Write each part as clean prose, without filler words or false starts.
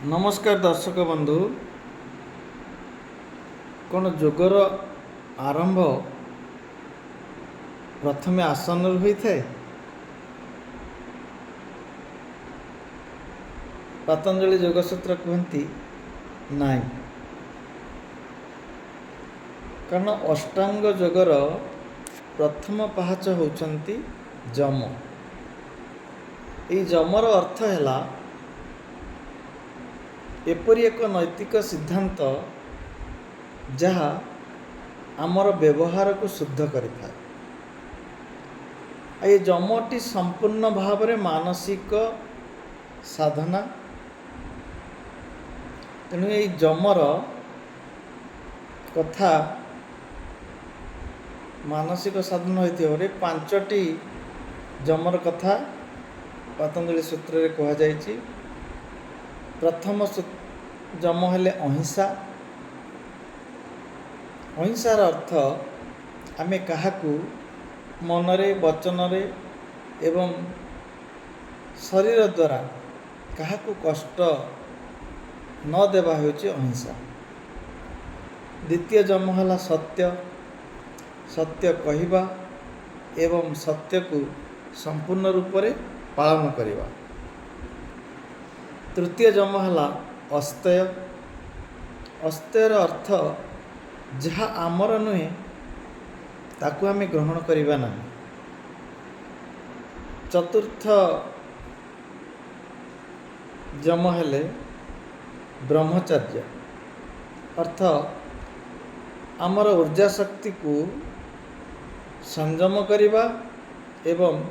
नमस्कार दर्शक बंधु। कौन जोगर आरंभ प्रथमे आसन होता है? पतंजलि योगसूत्र कहती नाई, कारण अष्टांग योगर प्रथम पाहाच होती जम। ये जमर अर्थ है एपरी एक नैतिक सिद्धांत जहाँ आमर व्यवहार को शुद्ध करिथा। ये जमटी संपूर्ण भाव में मानसिक साधना। तेणु ये जमर कथा मानसिक साधना होते पांचटी जमर कथा पतंजलि सूत्र रे कहा जायछि। प्रथम जम हेले अहिंसा। अहिंसार अर्थ आमे काहाकू मनरे वचनरे एवं शरीर द्वारा काहाकू कष्ट न देवा होछि अहिंसा। द्वितीय जम हला सत्य। सत्य कहिबा एवं सत्य को संपूर्ण रूप से पालन करिबा। तृतीय जम हला अस्तेय। अस्तेयर अर्थ जहाँ आमर नुहे ताकू आमे ग्रहण करिबा नहीं। चतुर्थ जम हेले ब्रह्मचर्य। अर्थ आमर ऊर्जा शक्ति को संयम करिबा एवं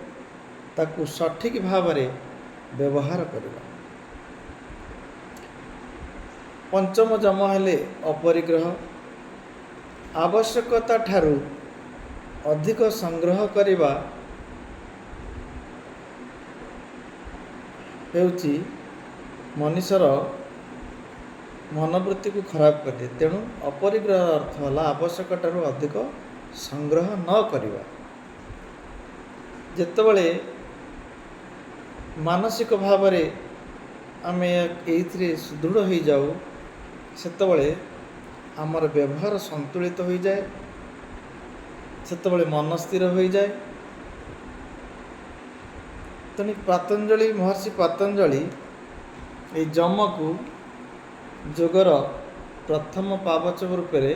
ताकू सठिक भाव में व्यवहार करिबा। पंचम जम हेले अपरिग्रह। आवश्यकता ठारू अधिक संग्रह करिबा हेउची मनुष्यर मनोवृत्ति को खराब कर दिए। तेणु अपरिग्रह अर्थ है आवश्यक ठारू अधिक संग्रह न करिबा। जेतेबेले मानसिक भाव में आमे एइथरे सुदृढ़ हो जाऊ सेतेबेले आमर व्यवहार संतुलित हो जाए। सेतेबेले मन स्थिर हो जाए। तेणु पतंजलि महर्षि पतंजलि ये जम को जोगर प्रथम पावच रूप से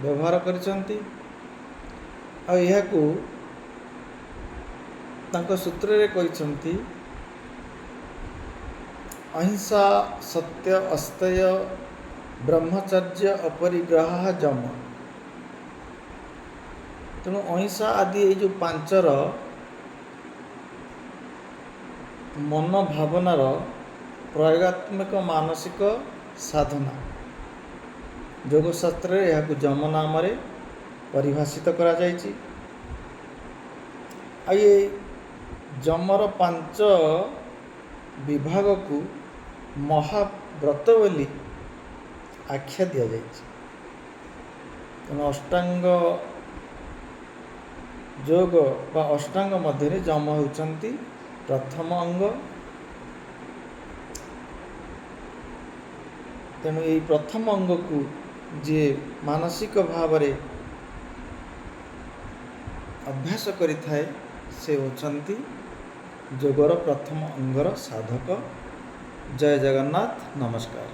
व्यवहार करिसंती। आ यह को तांको सूत्र रे कहिसंती अहिंसा सत्य अस्तेय ब्रह्मचर्य अपरिग्रह जम। तेणु अहिंसा आदि ये जो पांचर मन भावनार प्रयोगात्मक मानसिक साधना योगशास्त्र यह जम नाम परिभाषित करा जायछि। ये जमर पांच विभाग को महाव्रत बोली आख्या दि जायछि। अष्टांग योग बा अष्टांग मध्य जम होउचंती प्रथम अंग। तेणु ये प्रथम अंग को जे मानसिक भाव में अभ्यास करिथाए से होचंती जोगर प्रथम अंगर साधक। जय जगन्नाथ। नमस्कार।